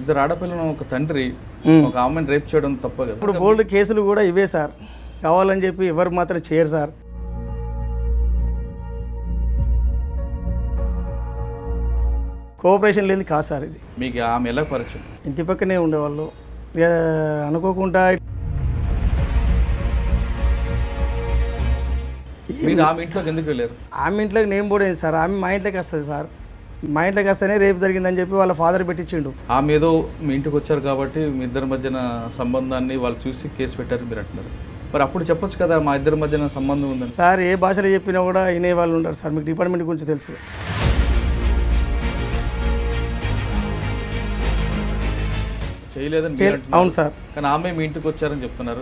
ఇద్దరు ఆడపిల్లను ఒక తండ్రి ఒక ఆమెను రేప్ చేయడం తప్ప కదా. ఇప్పుడు బోల్డ్ కేసులు కూడా ఇవే సార్, కావాలని చెప్పి ఎవరు మాత్రం చేయరు సార్. కోఆపరేషన్ లేని కాదు సార్ ఇది. మీకు ఆమె ఎలా పరిచయం? ఇంటి పక్కనే ఉండేవాళ్ళు, ఇక అనుకోకుండా మీరు ఆమె ఇంట్లోకి ఎందుకు వెళ్ళారు? ఆమె ఇంట్లోకి నేను పోలేదు సార్, ఆమె మా ఇంట్లోకి వస్తుంది సార్. మా ఇంట్లోకి వస్తేనే రేపు జరిగిందని చెప్పి వాళ్ళ ఫాదర్ పెట్టించిండు. ఆమె ఏదో మీ ఇంటికి వచ్చారు కాబట్టి మీ ఇద్దరి మధ్యన సంబంధాన్ని వాళ్ళు చూసి కేసు పెట్టారు మీరు అంటున్నారు. మరి అప్పుడు చెప్పొచ్చు కదా మా ఇద్దరి మధ్యన సంబంధం ఉందని. సార్ ఏ భాషలో చెప్పినా కూడా వినే వాళ్ళు ఉంటారు సార్, మీకు డిపార్ట్మెంట్ గురించి తెలుసు. చేయలేదని మీరు అంటున్నారు. అవును సార్. కానీ ఆమె మీ ఇంటికి వచ్చారని చెప్తున్నారు.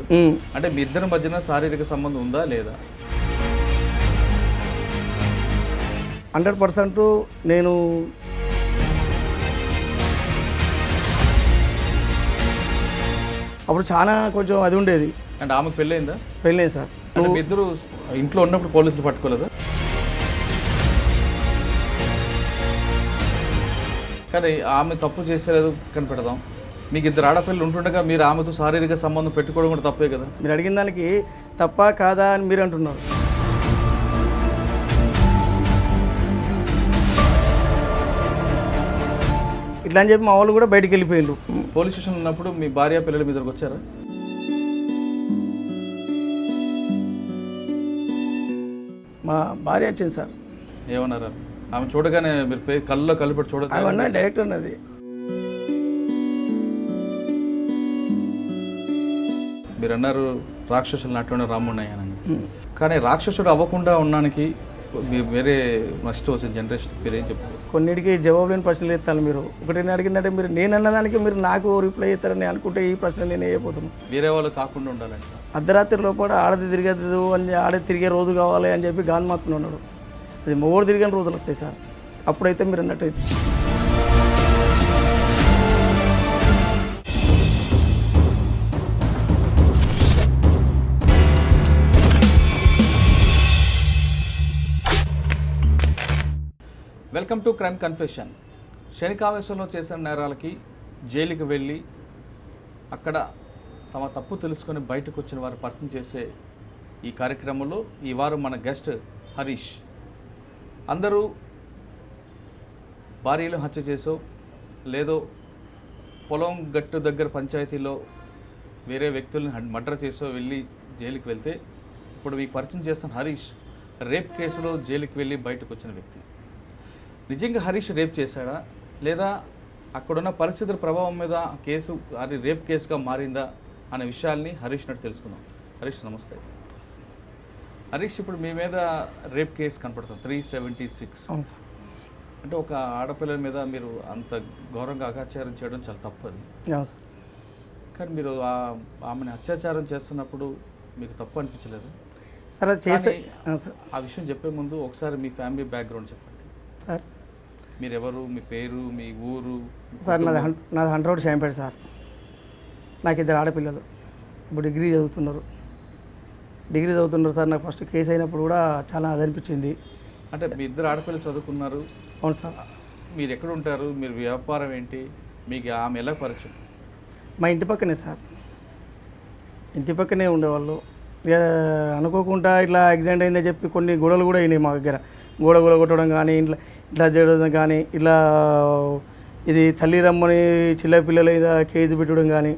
అంటే మీ ఇద్దరి మధ్యన శారీరక సంబంధం ఉందా లేదా? 100% నేను అప్పుడు చాలా కొంచెం అది ఉండేది. అంటే ఆమెకు పెళ్ళయిందా? పెళ్ళలేదు సార్. అంటే మీ ఇద్దరు ఇంట్లో ఉన్నప్పుడు పోలీసులు పట్టుకోలేదా? కానీ ఆమె తప్పు చేసేలేదు కనిపెడదాం. మీకు ఇద్దరు ఆడపిల్లలు ఉంటుండగా మీరు ఆమెతో శారీరక సంబంధం పెట్టుకోవడం కూడా తప్పే కదా. మీరు అడిగిన దానికి తప్ప కాదా అని మీరు అంటున్నారు. ఇట్లా అని చెప్పి మా వాళ్ళు కూడా బయటికి వెళ్ళిపోయిండు. పోలీస్ స్టేషన్ ఉన్నప్పుడు మీ భార్య పిల్లలు మీ దగ్గరకు వచ్చారా? మా భార్య వచ్చింది సార్. ఏమన్నారా? ఆమె చూడగానే మీరు కళ్ళలో కలిపెట్టి చూడగా అవన్నా డైరెక్ట్ ఉన్నది. మీరు అన్నారు రాక్షసులు నాట్లోనే రామున్నాయని. కానీ రాక్షసుడు అవ్వకుండా ఉండడానికి వేరే నెక్స్ట్ వచ్చిన జనరేషన్ మీరు ఏం చెప్తారు? కొన్నిటికి జవాబు లేని ప్రశ్నలు ఎత్తాను. మీరు ఒకటి అడిగిందంటే మీరు నేను అన్నదానికి మీరు నాకు రిప్లై చేస్తారని అనుకుంటే ఈ ప్రశ్న నేను వేయబోతున్నాను. వేరే వాళ్ళు కాకుండా ఉండాలంట. అర్ధరాత్రి లోపల ఆడది తిరిగదు అని ఆడది తిరిగే రోజు కావాలి అని చెప్పి గాన్మాత్మ ఉన్నాడు. అది మొగోడు తిరిగిన రోజులు వస్తాయి సార్. అప్పుడైతే మీరు అన్నట్టు వెల్కమ్ టు క్రైమ్ కన్ఫెషన్. శనికావేశంలో చేసిన నేరాలకి జైలుకి వెళ్ళి అక్కడ తమ తప్పు తెలుసుకొని బయటకు వచ్చిన వారు పరిచయం చేసే ఈ కార్యక్రమంలో ఈ వారం మన గెస్ట్ హరీష్. అందరూ భార్యలు హత్య చేసో లేదో పొలం గట్టు దగ్గర పంచాయతీలో వేరే వ్యక్తులను మర్డర్ చేసో వెళ్ళి జైలుకి వెళ్తే ఇప్పుడు మీకు పరిచయం చేస్తున్న హరీష్ రేప్ కేసులో జైలుకి వెళ్ళి బయటకు వచ్చిన వ్యక్తి. నిజంగా హరీష్ రేప్ చేశాడా లేదా అక్కడున్న పరిస్థితుల ప్రభావం మీద కేసు అది రేప్ కేసుగా మారిందా అనే విషయాల్ని హరీష్ నటు తెలుసుకుందాం. హరీష్ నమస్తే. హరీష్, ఇప్పుడు మీ మీద రేప్ కేసు కనపడుతుంది 376. అంటే ఒక ఆడపిల్లల మీద మీరు అంత ఘోరంగా అత్యాచారం చేయడం చాలా తప్పది. కానీ మీరు ఆమెను అత్యాచారం చేస్తున్నప్పుడు మీకు తప్పు అనిపించలేదు సార్? చేస్తే ఆ విషయం చెప్పే ముందు ఒకసారి మీ ఫ్యామిలీ బ్యాక్గ్రౌండ్ చెప్పండి సార్. మీరు ఎవరు, మీ పేరు, మీ ఊరు? సార్ నాది 100 షాంపేట సార్. నాకు ఇద్దరు ఆడపిల్లలు ఇప్పుడు డిగ్రీ చదువుతున్నారు సార్. నాకు ఫస్ట్ కేసు అయినప్పుడు కూడా చాలా అది అనిపించింది. అంటే మీ ఇద్దరు ఆడపిల్లలు చదువుకున్నారు? అవును సార్. మీరు ఎక్కడ ఉంటారు? మీరు వ్యాపారం ఏంటి? మీకు ఆమె ఎలా పరిచయం? మా ఇంటి పక్కనే సార్, ఇంటి పక్కనే ఉండేవాళ్ళు. ఇక అనుకోకుండా ఇట్లా యాక్సిడెంట్ అయిందని చెప్పి కొన్ని గొడవలు కూడా అయినాయి మా దగ్గర. గోడ కొట్టడం కానీ ఇట్లా చేయడం కానీ, ఇట్లా ఇది తల్లి రమ్మని చిన్నపిల్లల మీద కేసు పెట్టడం కానీ,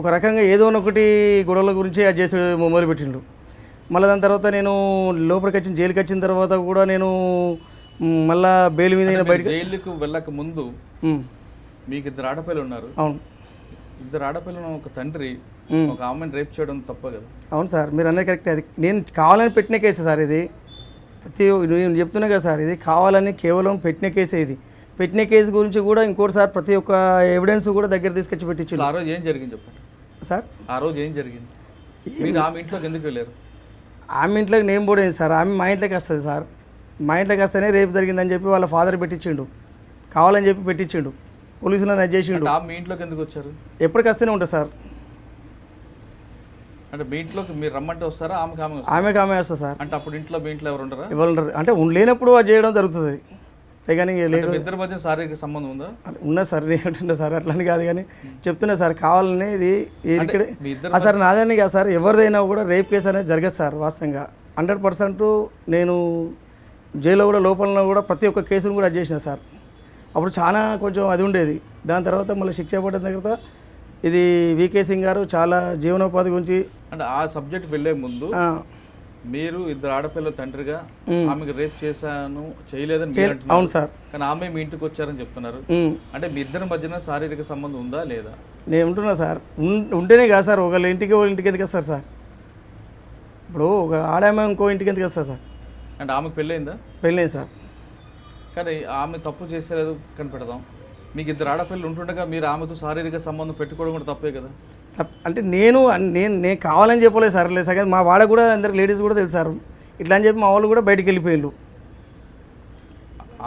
ఒక రకంగా ఏదో ఒకటి గొడవల గురించి అది చేసి మొదలు పెట్టిండు. మళ్ళీ దాని తర్వాత నేను లోపలికి వచ్చిన జైలుకి వచ్చిన తర్వాత కూడా నేను మళ్ళా బెయిల్ మీద బయట జైలుకు వెళ్ళక ముందు మీకు ఇద్దరు ఆడపిల్లలు ఉన్నారు. అవును. ఇద్దరు ఆడపిల్లను ఒక తండ్రి ఒక ఆమెను రేప్ చేయడం తప్ప కదా. అవును సార్, మీరు అన్నది కరెక్ట్. అది నేను కావాలని పెట్టిన కేసే సార్. ఇది నేను చెప్తున్నా కదా సార్, ఇది కావాలని కేవలం పెట్టిన కేసే. ఇది పెట్టిన కేసు గురించి కూడా ఇంకోటి సార్, ప్రతి ఒక్క ఎవిడెన్స్ కూడా దగ్గర తీసుకొచ్చి పెట్టించారు. ఆ రోజు ఏం జరిగింది చెప్పండి సార్. ఆ రోజు ఏం జరిగింది? మీరు ఆమె ఇంట్లోకి ఎందుకు వెళ్ళారు? ఆమె ఇంట్లోకి నేను పోలేదు సార్, ఆమె మా ఇంట్లోకి వస్తుంది సార్. మా ఇంట్లోకి వస్తేనే రేపు జరిగిందని చెప్పి వాళ్ళ ఫాదర్ పెట్టించిండు, కావాలని చెప్పి పెట్టించిండు, పోలీసులను అది చేసిండు. అంటే మీ ఇంట్లోకి ఎందుకు వచ్చారు? ఎప్పటికి వస్తూనే ఉంటుంది సార్. అంటే మీ ఇంట్లోకి మీరు రమ్మంటే వస్తారా? ఆమెకి ఆమె వస్తుంది సార్. అంటే అప్పుడు ఇంట్లో మీ ఇంట్లో ఎవరు ఉండరా? ఎవరు ఉండరు అంటే లేనప్పుడు అది చేయడం జరుగుతుంది. కానీ మీ ఇద్దరి మధ్య శారీరక సంబంధం ఉందా? ఉన్నా సార్, నేనంటున్నా సార్, అట్లని కాదు కానీ చెప్తున్నా సార్, కావాలని ఇది ఇక్కడ మీ ఇద్దరు సార్ నాదని కాదు సార్, ఎవరిదైనా కూడా రేప్ కేసు అనేది జరగదు సార్. వాస్తవంగా 100% నేను జైల్లో కూడా లోపల కూడా ప్రతి ఒక్క కేసును కూడా అది చేసిన సార్. అప్పుడు చాలా కొంచెం అది ఉండేది. దాని తర్వాత మళ్ళీ శిక్ష పడిన తర్వాత ఇది వికే సింగ్ గారు చాలా జీవనోపాధి గురించి అంటే ఆ సబ్జెక్ట్ వెళ్ళే ముందు మీరు ఇద్దరు ఆడపిల్ల తండ్రిగా ఆమెకు రేప్ చేశాను చేయలేదని మీరు అంటున్నారు. అవును సార్. కానీ ఆమె మీ ఇంటికి వచ్చారని చెప్తున్నారు. అంటే మీ ఇద్దరి మధ్యన శారీరక సంబంధం ఉందా లేదా? నేను ఉంటున్నా సార్. ఉంటేనే కాదు సార్, ఒకళ్ళ ఇంటికి ఎందుకు వస్తారు సార్? ఇప్పుడు ఒక ఆడామె ఇంకో ఇంటికి ఎందుకు వస్తారు సార్? అంటే ఆమెకు పెళ్ళయిందా? పెళ్ళైంది సార్. కానీ ఆమె తప్పు చేసేలేదు కనిపెడదాం. మీకు ఇద్దరు ఆడపిల్లలు ఉంటుండగా మీరు ఆమెతో శారీరక సంబంధం పెట్టుకోవడం కూడా తప్పే కదా? అంటే నేను కావాలని చెప్పలేదు సార్. లేదు సార్, మా వాడ కూడా అందరికి లేడీస్ కూడా తెలుసు సార్. ఇట్లా అని చెప్పి మా వాళ్ళు కూడా బయటికి వెళ్ళిపోయిండు.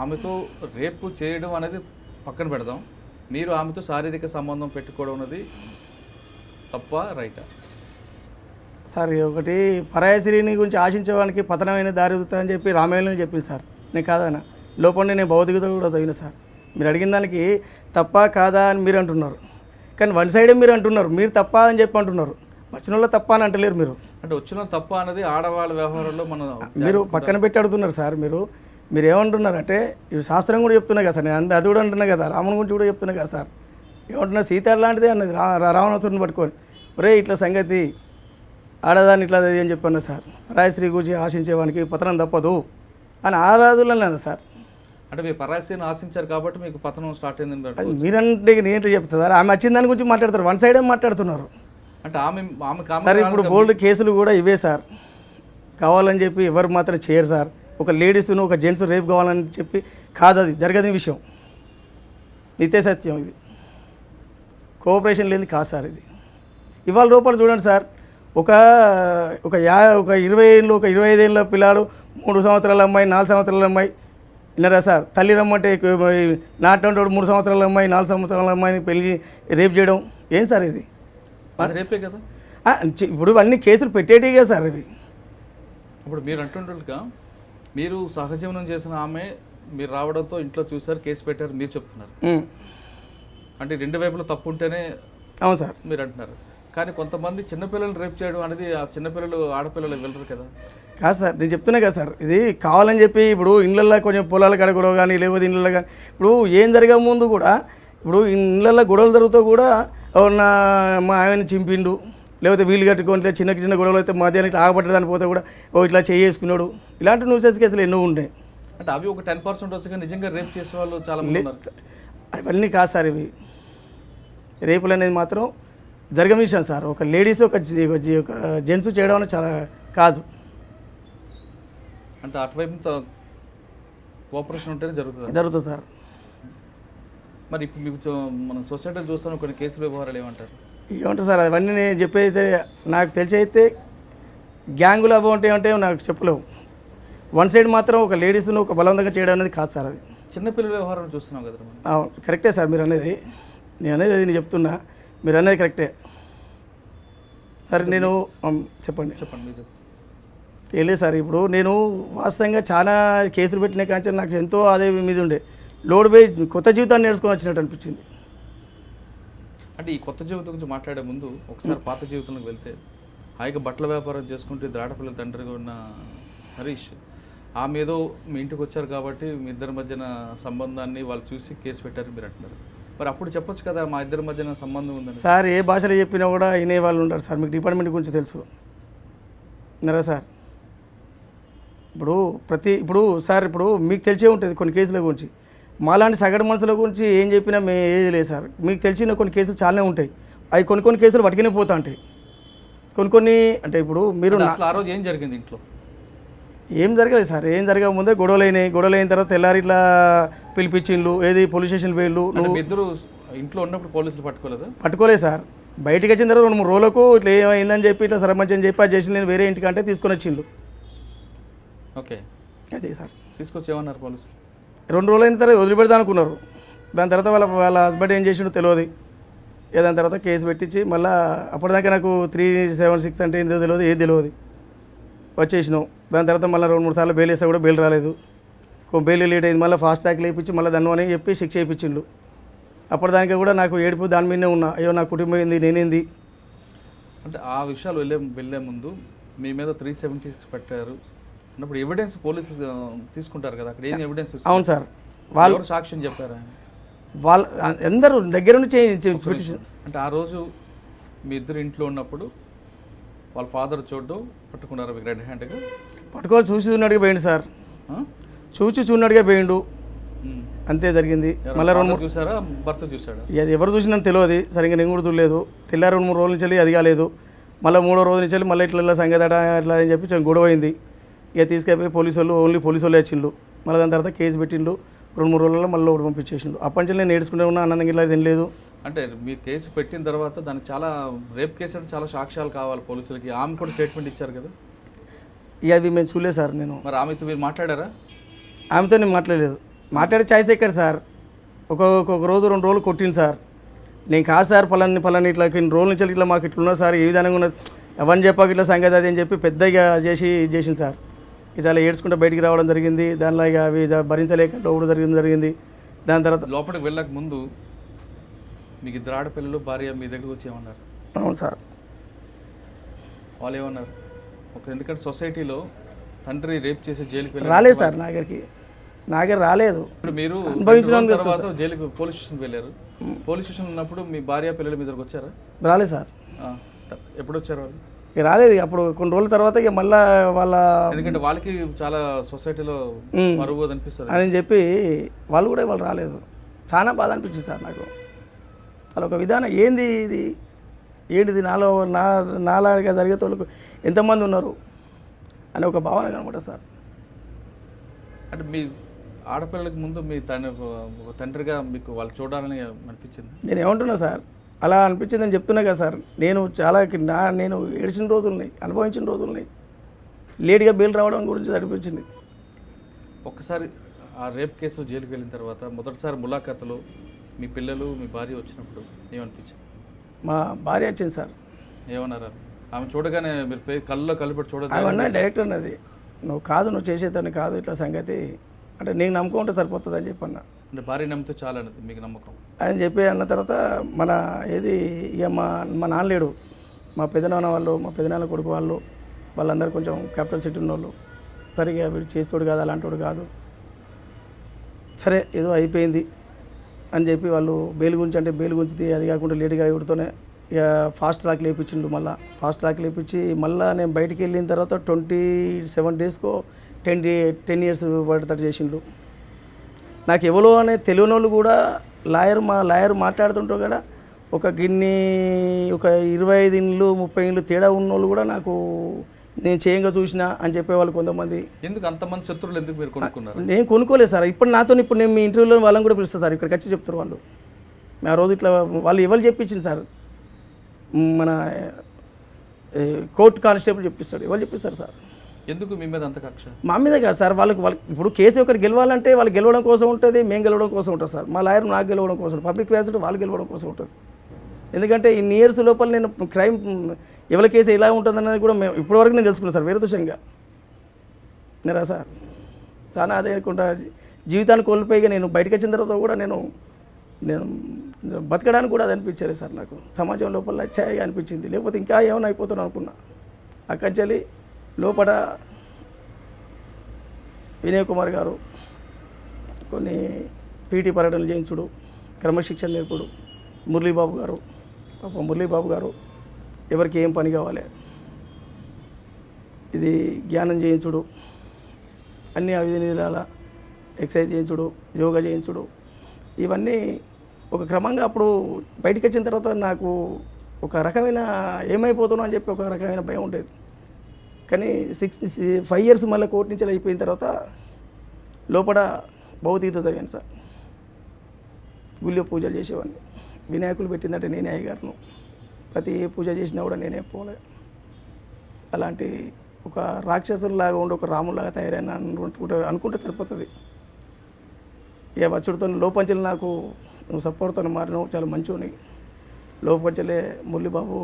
ఆమెతో రేపు చేయడం అనేది పక్కన పెడదాం, మీరు ఆమెతో శారీరక సంబంధం పెట్టుకోవడం అనేది తప్ప రైటా? సార్ ఒకటి పరాయశ్రీని గురించి ఆశించేవానికి పతనమైన దారి అని చెప్పి రామాయణంలో చెప్పింది సార్. నేను కాదన్నా లోపల నేను భౌతికత కూడా తగిన సార్. మీరు అడిగిన దానికి తప్ప కాదా అని మీరు అంటున్నారు, కానీ వన్ సైడే మీరు అంటున్నారు. మీరు తప్ప అని చెప్పి అంటున్నారు, వచ్చిన వాళ్ళు తప్ప అని అంటలేరు మీరు. అంటే వచ్చిన తప్ప అనేది ఆడవాళ్ళ వ్యవహారంలో మీరు పక్కన పెట్టి అడుగుతున్నారు సార్. మీరు ఏమంటున్నారు అంటే ఇవి శాస్త్రం కూడా చెప్తున్నా కదా సార్. నేను అది కూడా అంటున్నా కదా, రాముని గురించి కూడా చెప్తున్నా కదా సార్. ఏమంటున్నా సీత లాంటిదే అన్నది రావణాసురుని పట్టుకొని, ఒరే ఇట్లా సంగతి ఆడదాన్ని ఇట్లా అని చెప్పన్నా సార్. పరాయశ్రీ గురించి ఆశించేవానికి పతనం తప్పదు అని ఆ రాజుల్లో అన్నా సార్. అంటే మీరు పరాయశ్రీని ఆశించారు కాబట్టి మీకు పతనం స్టార్ట్ అయింది. మీరంటే నేను చెప్తా సార్, ఆమె వచ్చిన దాని గురించి మాట్లాడతారు, వన్ సైడే మాట్లాడుతున్నారు. అంటే ఆమె సార్ ఇప్పుడు బోల్డ్ కేసులు కూడా ఇవే సార్. కావాలని చెప్పి ఎవరు మాత్రం చేయరు సార్. ఒక లేడీస్ను ఒక జెంట్స్ రేపు కావాలని చెప్పి కాదు, అది జరగని విషయం, నిత్య సత్యం. ఇది కోఆపరేషన్ లేని కాదు సార్. ఇది ఇవాళ రూపాయలు చూడండి సార్, ఒక 20 ఏళ్ళు ఒక 25 ఏళ్ళ పిల్లాడు, 3 సంవత్సరాల అమ్మాయి, 4 సంవత్సరాల అమ్మాయి విన్నారా సార్? తల్లి రమ్మంటే నాటంటే 3 సంవత్సరాల అమ్మాయి, 4 సంవత్సరాల అమ్మాయిని పెళ్లి రేపు చేయడం ఏం సార్ ఇది? రేపే కదా. ఇప్పుడు అన్ని కేసులు పెట్టేటిగా సార్ ఇవి. ఇప్పుడు మీరు అంటుండగా మీరు సహజీవనం చేసిన ఆమె మీరు రావడంతో ఇంట్లో చూసారు, కేసు పెట్టారు మీరు చెప్తున్నారు. అంటే రెండు వైపులు తప్పు ఉంటేనే అవును సార్ మీరు అంటున్నారు. కానీ కొంతమంది చిన్నపిల్లలు రేపు చేయడం అనేది ఆ చిన్నపిల్లలు ఆడపిల్లలు వెళ్ళరు కదా. కాదు సార్, నేను చెప్తున్నా కదా సార్, ఇది కావాలని చెప్పి ఇప్పుడు ఇళ్ళల్లో కొంచెం పొలాల కడగలో కానీ లేకపోతే ఇళ్ళల్లో కానీ ఇప్పుడు ఏం జరిగే ముందు కూడా ఇప్పుడు ఇళ్ళల్లో గొడవలు జరుగుతూ కూడా నా మా ఆయనని చింపిండు, లేకపోతే వీలు కట్టుకొని చిన్న గొడవలు అయితే మధ్యాహ్నం ఇట్లా ఆగబట్టడానికి పోతే కూడా ఇలా చేసుకున్నాడు. ఇలాంటి న్యూసెన్స్ కేసులు ఎన్నో ఉంటాయి. అంటే అవి ఒక 10% వచ్చి నిజంగా రేపు చేసే వాళ్ళు చాలా మంది ఉన్నారు. అవన్నీ కాదు సార్, ఇవి రేపులు అనేది మాత్రం జరగని విషయం సార్. ఒక లేడీస్ ఒక జెంట్స్ చేయడం అనేది చాలా కాదు. అంటే అటువైపు కోఆపరేషన్ ఉంటేనే జరుగుతుంది సార్. మరి ఇప్పుడు మీకు మనం సొసైటీలో చూస్తున్న కొన్ని కేసుల వ్యవహారాలు ఏమంటారు సార్? అవన్నీ నేను చెప్పేది నాకు తెలిసి అయితే గ్యాంగులు అవి ఉంటే నాకు చెప్పలేవు. వన్ సైడ్ మాత్రం ఒక లేడీస్ను ఒక బలవంతంగా చేయడం అనేది కాదు సార్. అది చిన్నపిల్లల వ్యవహారం చూస్తున్నాం కదా. అవును కరెక్టే సార్ మీరు అనేది. నేను చెప్తున్నా, మీరు అనేది కరెక్టే. సరే నేను చెప్పండి. తెలియదు సార్. ఇప్పుడు నేను వాస్తవంగా చాలా కేసులు పెట్టిన కానీ నాకు ఎంతో ఆదాయం మీద ఉండే లోడ్ పోయి కొత్త జీవితాన్ని నేర్చుకొని వచ్చినట్టు అనిపించింది. అంటే ఈ కొత్త జీవితం గురించి మాట్లాడే ముందు ఒకసారి పాత జీవితంలోకి వెళ్తే, హాయిగా బట్టల వ్యాపారం చేసుకుంటూ ఆడపిల్లల తండ్రిగా ఉన్న హరీష్, ఆమె ఏదో మీ ఇంటికి వచ్చారు కాబట్టి మీ ఇద్దరి మధ్యన సంబంధాన్ని వాళ్ళు చూసి కేసు పెట్టారు మీరు అంటున్నారు. మరి అప్పుడు చెప్పొచ్చు కదా మా ఇద్దరి మధ్యన సంబంధం ఉందని. సార్ ఏ భాషలో చెప్పినా కూడా వినే వాళ్ళు ఉంటారు సార్. మీకు డిపార్ట్మెంట్ గురించి తెలుసు ఉన్నారా సార్? ఇప్పుడు సార్ ఇప్పుడు మీకు తెలిసే ఉంటుంది కొన్ని కేసుల గురించి. మాలాంటి సగటు మనుషుల గురించి ఏం చెప్పినా ఏది లేదు సార్. మీకు తెలిసిన కొన్ని కేసులు చాలానే ఉంటాయి. అవి కొన్ని కేసులు పట్టుకునే పోతా ఉంటాయి. కొన్ని అంటే ఇప్పుడు మీరు ఆ రోజు ఏం జరిగింది ఇంట్లో? ఏం జరగలేదు సార్. ఏం జరగక ముందే గొడవలైన తర్వాత తెల్లారి ఇట్లా పిలిపించిండ్లు, ఏది పోలీస్ స్టేషన్ పోయిండ్లు. నువ్వు ఇద్దరు ఇంట్లో ఉన్నప్పుడు పోలీసులు పట్టుకోలేదు సార్. బయటికి వచ్చిన తర్వాత 2-3 రోజులకు ఇట్లా ఏమైందని చెప్పి ఇట్లా సరమంచి అని చెప్పి ఆ చేసి నేను వేరే ఇంటికంటే తీసుకొని వచ్చిండ్లు. ఓకే, అదే సార్. తీసుకొచ్చి ఏమన్నారు పోలీసులు? 2 రోజులు అయిన తర్వాత వదిలిపెడతా అనుకున్నారు. దాని తర్వాత వాళ్ళ హస్బెండ్ ఏం చేసిండో తెలియదు. దాని తర్వాత కేసు పెట్టించి మళ్ళీ అప్పటిదాకా నాకు 376 అంటే ఏంటో తెలియదు, ఏది తెలియదు. వచ్చేసినాం. దాని తర్వాత మళ్ళీ 2-3 సార్లు బెయిల్ వేస్తే కూడా బెయిల్ రాలేదు. బెయిల్ లేట్ అయింది. మళ్ళీ ఫాస్ట్ ట్రాక్ లేపించి మళ్ళీ దాన్ని అని చెప్పి శిక్ష వేయించిండు. అప్పటిదాకా కూడా నాకు ఏడుపు దాని మీదనే ఉన్నా. అయ్యో నా కుటుంబం ఏంది, నేనేంది. అంటే ఆ విషయాలు వెళ్ళే ముందు మీ మీద 376 పెట్టారు అన్నప్పుడు ఎవిడెన్స్ పోలీసులు తీసుకుంటారు కదా, అక్కడ ఏం ఎవిడెన్స్? అవును సార్, వాళ్ళు సాక్ష్యం చెప్పారా? వాళ్ళు అందరూ దగ్గర నుంచి అంటే ఆ రోజు మీ ఇద్దరు ఇంట్లో ఉన్నప్పుడు వాళ్ళ ఫాదర్ చూడడం పట్టుకున్నారు మీకు రెడ్ హ్యాండ్గా? పట్టుకోవాలి, చూసి చూన్నట్టుగా పోయిండు సార్. చూన్నట్టుగా పోయిండు, అంతే జరిగింది. మళ్ళీ 2-3 చూసారా? భర్త చూసాడా? అది ఎవరు చూసినా తెలియదు సరిగ్గా, నేను కూడా చూడలేదు. తెల్లారి 2-3 రోజుల నుంచి అది కాలేదు. మళ్ళీ 3వ రోజు నుంచి మళ్ళీ ఇట్లా సంగతి ఇట్లా అని చెప్పి గొడవ అయింది. ఇక తీసుకెళ్ళిపోయి పోలీసు వాళ్ళు ఓన్లీ పోలీసు వాళ్ళు వచ్చిండు. మళ్ళీ దాని తర్వాత కేసు పెట్టిండు. 2-3 రోజుల్లో మళ్ళీ ఒకటి పంపించేసిండు. అప్పటి నుంచి నేను ఏడుచుకుంటే ఉన్నా, అన్నందుకు ఇలా తినలేదు. అంటే మీరు కేసు పెట్టిన తర్వాత దానికి చాలా రేప్ కేసు అంటే చాలా సాక్ష్యాలు కావాలి పోలీసులకి. ఆమె కూడా స్టేట్మెంట్ ఇచ్చారు కదా? ఇక అవి మేము చూడలేదు సార్. నేను మరి ఆమెతో మీరు మాట్లాడారా? ఆమెతో నేను మాట్లాడలేదు. మాట్లాడే ఛాయిస్ ఎక్కడ సార్? ఒక రోజు 2 రోజులు కొట్టింది సార్. నేను కాదు సార్ పలాని ఇట్లా ఇన్ని రోజుల నుంచి ఇట్లా మాకు ఇట్లున్నారు సార్, ఏ విధంగా ఉన్నది ఎవరిని చెప్పాక ఇట్లా సంగతి అది అని చెప్పి పెద్దగా చేసింది సార్. ఇది చాలా ఏడ్చుకుంటూ బయటికి రావడం జరిగింది. దానిలో ఇక అవి భరించలేక లోపల జరిగింది. దాని తర్వాత లోపలికి వెళ్ళక ముందు మీకు 2 ఆడపిల్లలు భార్య మీ దగ్గరకు వచ్చి ఏమన్నారు? అవును సార్. వాళ్ళు ఏమన్నారు? ఎందుకంటే సొసైటీలో తండ్రి రేప్ చేసి జైలుకి రాలేదు సార్. నా దగ్గర రాలేదు. ఇప్పుడు మీరు అనుభవించిన తర్వాత జైలుకి పోలీస్ స్టేషన్కి వెళ్ళారు. పోలీస్ స్టేషన్ ఉన్నప్పుడు మీ భార్య పిల్లలు మీ దగ్గరకు వచ్చారా? రాలేదు సార్. ఎప్పుడు వచ్చారు వాళ్ళు? రాలేదు. అప్పుడు కొన్ని రోజుల తర్వాత ఇక మళ్ళీ ఎందుకంటే వాళ్ళకి చాలా సొసైటీలో మరుగు అనిపిస్తుంది అని చెప్పి వాళ్ళు కూడా వాళ్ళు రాలేదు. చాలా బాధ అనిపించింది సార్ నాకు. వాళ్ళ ఒక విధానం ఏంటిది నాలాగా జరిగే తోళ్ళకు ఎంతమంది ఉన్నారు అనే ఒక భావన కనబడ సార్. అంటే మీ ఆడపిల్లలకు ముందు మీ తండ్రిగా మీకు వాళ్ళు చూడాలని అనిపించింది? నేను ఏమంటున్నా సార్, అలా అనిపించిందని చెప్తున్నా కదా సార్. నేను చాలా నేను ఏడ్చిన రోజులున్నాయి, అనుభవించిన రోజులున్నాయి. లేట్గా బెయిల్ రావడం గురించి అనిపించింది. ఒక్కసారి ఆ రేప్ కేసులో జైలుకి వెళ్ళిన తర్వాత మొదటిసారి ములాఖాతులో మీ పిల్లలు మీ భార్య వచ్చినప్పుడు ఏమనిపించింది? మా భార్య వచ్చింది సార్. ఏమన్నారా? ఆమె చూడగానే మీరు కళ్ళలో కలిపెట్టి చూడగా అవన్నీ డైరెక్టర్ అన్నది, నువ్వు చేసేదాన్ని కాదు ఇట్లా సంగతి అంటే నీకు నమ్మకం ఉంటే సరిపోతుంది అని చెప్పన్న. అంటే భార్య నమ్మితే చాలా అన్నది మీకు నమ్మకం అని చెప్పి అన్న తర్వాత ఇక మా నాన్న లేడు, మా పెదనాన్న వాళ్ళు, మా పెదనాన్న కొడుకు వాళ్ళందరూ కొంచెం క్యాపిటల్ సిటీ ఉన్నోళ్ళు. సరిగా వీడు చేస్తోడు కాదు, అలాంటి కాదు, సరే ఏదో అయిపోయింది అని చెప్పి వాళ్ళు బెయిల్ గురించి అది కాకుండా లేటుగా ఇవిడితోనే ఇక ఫాస్ట్ ట్రాక్ లేపించిండు. మళ్ళీ ఫాస్ట్ ట్రాక్ లేపించి మళ్ళీ నేను బయటికి వెళ్ళిన తర్వాత 27 డేస్కో 10 years పడతాడు చేసిండు. నాకు ఎవరో అనే తెలియని వాళ్ళు కూడా మా లాయర్ మాట్లాడుతుంటారు కదా, ఒక 25 ఇండ్లు 30 ఇండ్లు తేడా ఉన్న వాళ్ళు కూడా నాకు నేను చేయంగా చూసినా అని చెప్పేవాళ్ళు కొంతమంది. ఎందుకు అంతమంది శత్రువులు ఎందుకు మీరు కొనుక్కున్నారు? నేను కొనుక్కోలేదు సార్. ఇప్పుడు నేను మీ ఇంటర్వ్యూలో వాళ్ళని కూడా పిలుస్తాను సార్. ఇక్కడికి వచ్చి చెప్తారు వాళ్ళు. ఆ రోజు ఇట్లా వాళ్ళు ఎవరు చెప్పించింది సార్, మన కోర్టు కానిస్టేబుల్ చెప్పిస్తాడు. ఎవరు చెప్పిస్తారు సార్? ఎందుకు మీ మీద అంత కక్ష? మా మీద కాదు సార్. వాళ్ళకి ఇప్పుడు కేసు ఒకటి గెలవాలంటే వాళ్ళు గెలవడం కోసం ఉంటుంది, మేము గెలవడం కోసం ఉంటుంది సార్. మా లాయర్ నాకు గెలవడం కోసం, పబ్లిక్ ప్రాసిక్యూటర్ వాళ్ళు గెలవడం కోసం ఉంటుంది. ఎందుకంటే ఇన్ని ఇయర్స్ లోపల నేను క్రైమ్ ఎవరి కేసు ఎలా ఉంటుందన్నది కూడా మేము ఇప్పటివరకు నేను తెలుసుకున్నాను సార్. వేరే దృశ్యంగా నేరా సార్ చాలా అదే కాకుండా జీవితాన్ని కోల్పోయిగా నేను బయటకు వచ్చిన తర్వాత కూడా నేను బతకడానికి కూడా అది అనిపించలేదు సార్. నాకు సమాజం లోపల ఛాయగా అనిపించింది, లేకపోతే ఇంకా ఏమైనా అయిపోతాను అనుకున్నా. అక్కడి లోపల వినయ్ కుమార్ గారు కొన్ని పీటీ పర్యటనలు చేయించుడు, క్రమశిక్షణ నేర్పుడు, మురళీబాబు గారు ఎవరికి ఏం పని కావాలి ఇది జ్ఞానం చేయించుడు, అన్ని అవిధీల ఎక్సర్సైజ్ చేయించుడు, యోగా చేయించుడు, ఇవన్నీ ఒక క్రమంగా అప్పుడు బయటకు వచ్చిన తర్వాత నాకు ఒక రకమైన ఏమైపోతానో అని చెప్పి ఒక రకమైన భయం ఉండేది. కానీ 5 years మళ్ళీ కోర్టు నుంచి అయిపోయిన తర్వాత లోపల భౌతికత చదివాను సార్. గుళ్ళో పూజలు చేసేవాడిని. వినాయకులు పెట్టిందంటే నేనే అయ్యగారును. ప్రతి పూజ చేసినా కూడా నేనే పోలే. అలాంటి ఒక రాక్షసులాగా ఉండి ఒక రాములాగా తయారైన అనుకుంటే సరిపోతుంది. ఇక వచ్చుడితో లోపంచెలు నాకు నువ్వు సపోర్ట్తో మారినావు, చాలా మంచివి. లోపంచెలే మురళీబాబు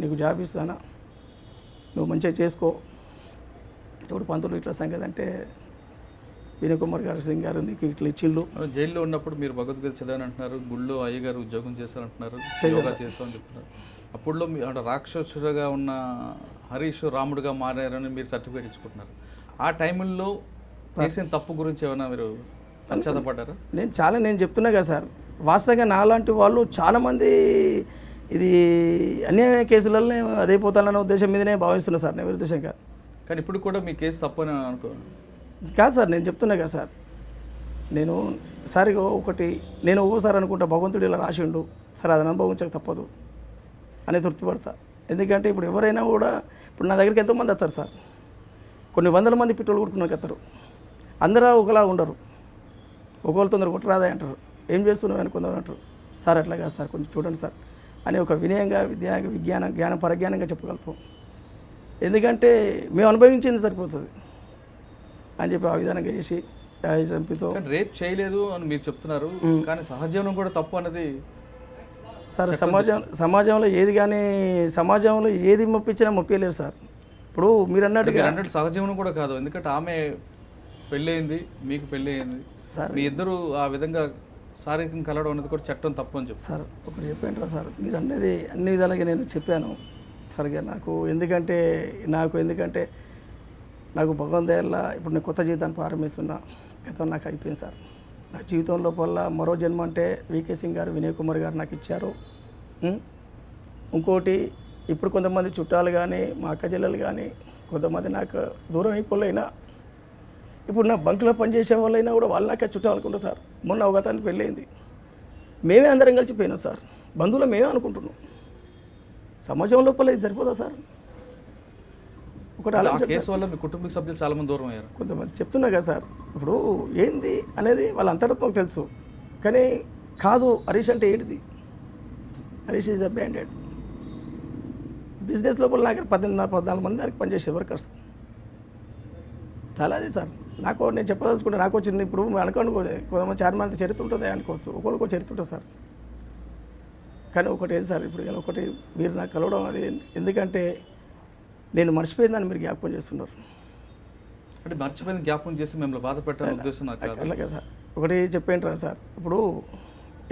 నీకు జాబ్ ఇస్తానా, నువ్వు మంచిగా చేసుకో, చూడు పంతులు ఇట్లా సంగతి అంటే వినయ్ కుమార్ గారు సింగ్ గారు నీకు ఇట్లా ఇచ్చిండ్రు. జైల్లో ఉన్నప్పుడు మీరు భగవద్గీత చదివాని అంటున్నారు, గుళ్ళో అయ్యగారు ఉద్యోగం చేశారంటున్నారు, యోగా చేస్తామని చెప్తున్నారు. అప్పుడులో మీ అంటే రాక్షసుడుగా ఉన్న హరీష్ రాముడుగా మారారని మీరు సర్టిఫికేట్ ఇచ్చుకుంటున్నారు. ఆ టైంలో చేసిన తప్పు గురించి ఏమైనా మీరు పశ్చాత్తపడ్డారా? నేను చెప్తున్నా కదా సార్, వాస్తవంగా నాలాంటి వాళ్ళు చాలామంది ఇది అన్యాయ కేసులలో అదైపోతానన్న ఉద్దేశం మీదనే భావిస్తున్నా సార్, నేను ఉద్దేశం కాదు. కానీ ఇప్పుడు కూడా మీ కేసు తప్పని అనుకో కాదు సార్, నేను చెప్తున్నా కదా సార్, నేను సారిగా ఒకటి నేను ఒక్కోసారి అనుకుంటా భగవంతుడు ఇలా రాసిండు, సరే అది అనుభవించక తప్పదు అని తృప్తిపడతా. ఎందుకంటే ఇప్పుడు ఎవరైనా కూడా ఇప్పుడు నా దగ్గరికి ఎంతోమంది వస్తారు సార్, కొన్ని వందల మంది పెట్రోల్ కొట్టుకున్నాక వస్తారు. అందరూ ఒకలా ఉండరు, ఒకళ్ళు తొందర కొట్టరాదా అంటారు, ఏం చేస్తున్నావు అని కొందరు అంటారు. సార్ అట్లా కాదు సార్, కొంచెం చూడండి సార్ అని ఒక వినయంగా జ్ఞాన పరజ్ఞానంగా చెప్పగలుగుతాం. ఎందుకంటే మేము అనుభవించింది సరిపోతుంది అని చెప్పి ఆ విధానంగా చేసి చంపితో రేప్ చేయలేదు అని మీరు చెప్తున్నారు, కానీ సహజీవనం కూడా తప్పు అనేది సార్. సమాజంలో ఏది కానీ సమాజంలో ఏది మొప్పించినా మొప్పలేరు సార్. ఇప్పుడు మీరు అన్నట్టు సహజీవనం కూడా కాదు, ఎందుకంటే ఆమె పెళ్ళయింది, మీకు పెళ్ళయింది సార్, మీ ఇద్దరు ఆ విధంగా శారీరకంగా కలవడం అనేది కూడా చట్టం తప్పు అని చెప్పి సార్ ఒకటి చెప్పంటారా సార్, మీరు అనేది అన్ని విధాలుగా నేను చెప్పాను సరిగా. ఎందుకంటే నాకు భగవంతు దయవల్ల ఇప్పుడు నేను కొత్త జీవితాన్ని ప్రారంభిస్తున్నా. గతం నాకు అయిపోయింది సార్. నా జీవితం లోపల మరో జన్మ అంటే వికే సింగ్ గారు, వినయ్ కుమార్ గారు నాకు ఇచ్చారు. ఇంకోటి ఇప్పుడు కొంతమంది చుట్టాలు కానీ మా అక్క చెల్లెలు కానీ కొంతమంది నాకు దూరం అయిపోలేనా, ఇప్పుడు నా బంక్లో పనిచేసే వాళ్ళైనా కూడా వాళ్ళు నాకే చుట్టాలు అనుకుంటారు సార్. మొన్న అవగతానికి పెళ్ళయింది, మేమే అందరం కలిసిపోయినాం సార్, బంధువులు మేమే అనుకుంటున్నాం. సమాజం లోపల ఇది సరిపోదా సార్? ఒకటి కేసు వల్ల మీ కుటుంబ సభ్యులు చాలా మంది దూరం అయ్యారు. కొంతమంది చెప్తున్నా కదా సార్, ఇప్పుడు ఏంది అనేది వాళ్ళ అంతరాత్మకు తెలుసు, కానీ కాదు హరీష్ అంటే ఏంటిది, Harish is a banded. Business లోపల నాకు 14 మంది దానికి పనిచేసే వర్కర్స్ చాలా అది సార్. నేను చెప్పదలుచుకుంటే నాకు వచ్చింది ఇప్పుడు అనుకోండి, కొంతమంది చాలా మంది చరిత్ర ఉంటుంది అనుకోవచ్చు, ఒకరికి చరిత్ర ఉంటుంది సార్. కానీ ఒకటి ఏంటి సార్, ఇప్పుడు ఇలా ఒకటి మీరు నాకు కలవడం అది ఎందుకంటే నేను మర్చిపోయిందని మీరు జ్ఞాపకం చేస్తున్నారు. అంటే మర్చిపోయింది జ్ఞాపకం చేసి మిమ్మల్ని బాధ పెట్టాలని ఉద్దేశం నాకు అలాగే సార్. ఒకటి చెప్పేంటారా సార్, ఇప్పుడు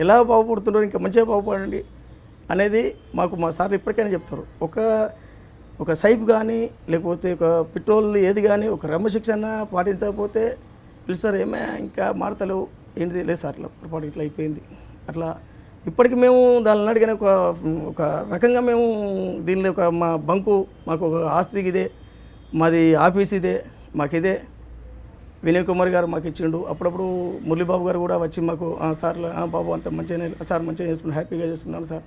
ఎలా బాగుపడుతున్నారో ఇంకా మంచిగా బాగుపడండి అనేది మాకు మా సార్ ఇప్పటికైనా చెప్తారు. ఒక సైప్ కానీ లేకపోతే ఒక పెట్రోల్ ఏది కానీ ఒక క్రమశిక్షణ పాటించకపోతే పిలుస్తారు, ఏమే ఇంకా మారతలేవు ఏంటిది, లేదు సార్ ఇట్లా పొరపాటు ఇట్లా అయిపోయింది అట్లా. ఇప్పటికి మేము దాన్ని అడిగిన ఒక రకంగా మేము దీనిలో మా బంకు మాకు ఒక ఆస్తికి ఇదే, మాది ఆఫీస్ ఇదే, మాకు ఇదే. వినయ్ కుమార్ గారు మాకు ఇచ్చిండు. అప్పుడప్పుడు మురళీబాబు గారు కూడా వచ్చి మాకు సార్ బాబు అంత మంచిగా సార్ మంచిగా చేసుకున్నాను, హ్యాపీగా చేసుకున్నాను సార్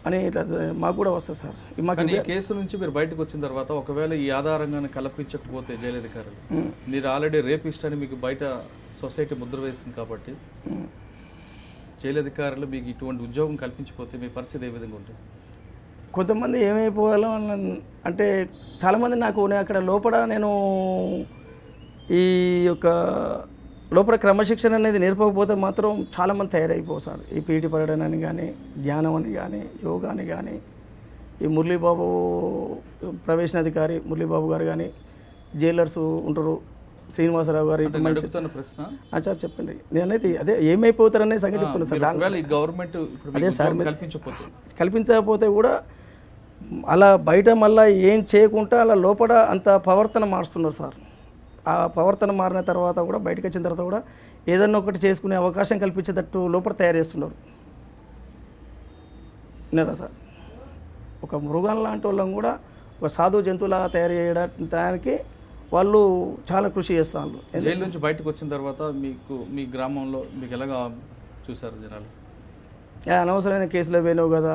అని ఇట్లా మాకు కూడా వస్తుంది సార్. మాకు ఈ కేసు నుంచి మీరు బయటకు వచ్చిన తర్వాత ఒకవేళ ఈ ఆధారంగానే కల్పించకపోతే జైలు అధికారులు, మీరు ఆల్రెడీ రేపిస్ట్ అని మీకు బయట సొసైటీ ముద్ర వేసింది కాబట్టి జైలు అధికారులు మీకు ఇటువంటి ఉద్యోగం కల్పించకపోతే మీ పరిస్థితి ఏ విధంగా ఉంటుంది? కొంతమంది ఏమైపోవాలో అంటే చాలామంది నాకు అక్కడ లోపల నేను ఈ యొక్క లోపల క్రమశిక్షణ అనేది నేర్పకపోతే మాత్రం చాలామంది తయారైపోవు సార్. ఈ పీటీ పర్యటన అని కానీ, ధ్యానం అని కానీ, యోగా అని కానీ, ఈ మురళీబాబు ప్రవేశనాధికారి మురళీబాబు గారు కానీ, జైలర్స్ ఉంటారు శ్రీనివాసరావు గారు. ప్రశ్న సార్ చెప్పండి, నేను అనేది అదే ఏమైపోతారనే సంగతి చెప్తున్నా సార్. గవర్నమెంట్ అదే సార్ కల్పించకపోతే కూడా అలా బయట మళ్ళీ ఏం చేయకుండా అలా లోపల అంత ప్రవర్తన మారుస్తున్నారు సార్. ఆ ప్రవర్తన మారిన తర్వాత కూడా బయటకు వచ్చిన తర్వాత కూడా ఏదన్నా ఒకటి చేసుకునే అవకాశం కల్పించేటట్టు లోపల తయారు చేస్తున్నారు. విన్నారా సార్? ఒక మృగం లాంటి వాళ్ళని కూడా ఒక సాధు జంతువులాగా తయారు చేయడానికి వాళ్ళు చాలా కృషి చేస్తారు. జైలు నుంచి బయటకు వచ్చిన తర్వాత మీకు మీ గ్రామంలో మీకు ఎలాగా చూసారు జనాలు? అనవసరమైన కేసులో పోయినావు కదా,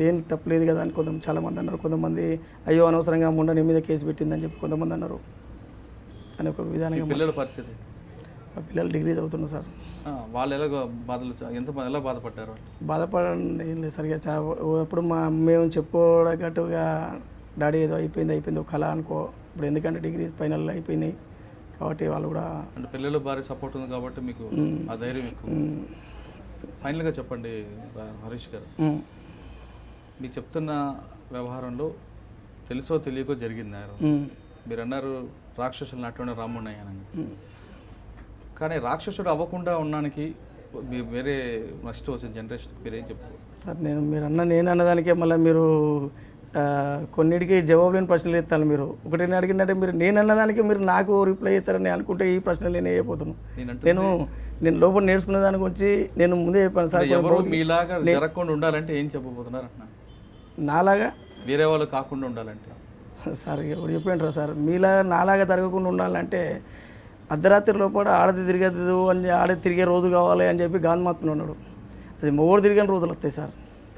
ఏం తప్పలేదు కదా అని చాలామంది అన్నారు. కొంతమంది అయ్యో అనవసరంగా ముండ నీ మీద కేసు పెట్టిందని చెప్పి కొంతమంది అన్నారు. అని ఒక విధానంగా పిల్లల పరిస్థితి, పిల్లలు డిగ్రీ చదువుతున్నారు సార్. వాళ్ళు ఎలాగో ఎలా బాధపడ్డారు? బాధపడండి ఏం లేదు సరిగా. అప్పుడు మేము చెప్పుకోగట్టుగా డాడీ ఏదో అయిపోయింది ఒక కళ అనుకో, ఇప్పుడు ఎందుకంటే డిగ్రీ ఫైనల్ అయిపోయినాయి కాబట్టి వాళ్ళు కూడా అంటే పిల్లలు భారీ సపోర్ట్ ఉంది కాబట్టి మీకు ఆ ధైర్యం ఎక్కువ. ఫైనల్గా చెప్పండి హరీష్ గారు, మీకు చెప్తున్న వ్యవహారంలో తెలుసో తెలియకో జరిగింది. మీరు అన్నారు రాక్షసులు నాటువంటి రాముడు అయ్యానని, కానీ రాక్షసుడు అవ్వకుండా ఉండడానికి వేరే నెక్స్ట్ వచ్చిన జనరేషన్ మీరు ఏం చెప్తారు సార్? నేను అన్నదానికే మళ్ళీ మీరు కొన్నిటికి జవాబు లేని ప్రశ్నలు ఇస్తాను. మీరు ఒకటి అడిగిందంటే మీరు నేను అన్నదానికి మీరు నాకు రిప్లై ఇస్తారని అనుకుంటే ఈ ప్రశ్నలు నేను వేయబోతున్నాను. నేను లోపల నేర్చుకునే దాని గురించి నేను ముందే చెప్పాను సార్. ఎవరు మీలాగా జరగకుండా ఉండాలంటే ఏం చెప్పబోతున్నారు అన్న? నాలాగా వేరే వాళ్ళు కాకుండా ఉండాలంటే సార్ ఎవరు చెప్పంటారా సార్? నాలాగా జరగకుండా ఉండాలంటే అర్ధరాత్రి లోపల ఆడది తిరగదు అని, ఆడది తిరిగే రోజు కావాలి అని చెప్పి గాంధమాత్మ ఉన్నాడు. అది మొగోడు తిరిగిన రోజులు వస్తాయి సార్.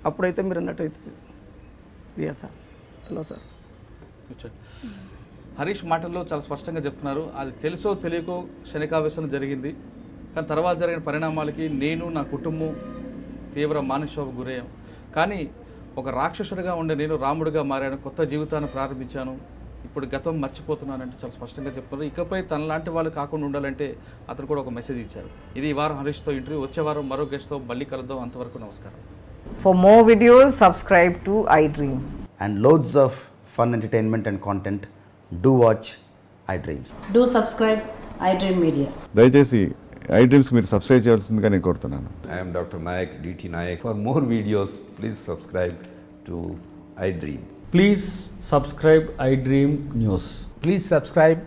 అప్పుడైతే మీరు అన్నట్టు అవుతుంది. Priya sir, hello sir. Harish మాటల్లో చాలా స్పష్టంగా చెప్తున్నారు, అది తెలుసో తెలియకో క్షణికావేశంలో జరిగింది, కానీ తర్వాత జరిగిన పరిణామాలకి నేను నా కుటుంబం తీవ్ర మానసిక గురయ్యాం. కానీ ఒక రాక్షసుడిగా ఉండే నేను రాముడిగా మారాను, కొత్త జీవితాన్ని ప్రారంభించాను, ఇప్పుడు గతం మర్చిపోతున్నానంటే చాలా స్పష్టంగా చెప్తున్నారు. ఇకపై తనలాంటి వాళ్ళు కాకుండా ఉండాలంటే అతను కూడా ఒక మెసేజ్ ఇచ్చారు. ఇది ఈ వారం హరీష్తో ఇంటర్వ్యూ. వచ్చే వారం మరో గెస్ట్తో మళ్ళీ కలుద్దాం. అంతవరకు నమస్కారం. For more videos, subscribe to iDream. And loads of fun entertainment and content, do watch iDreams. Do subscribe iDream Media. దయచేసి ఐ డ్రీమ్స్కి మీరు సబ్స్క్రైబ్ చేయాల్సిందిగా నేను కోరుతున్నాను. I am Dr. Nayak, DT Nayak. For more videos, please subscribe to iDream. Please subscribe iDream News. Please subscribe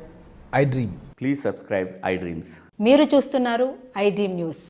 iDream. Please subscribe iDreams. మీరు చూస్తున్నారు iDream News.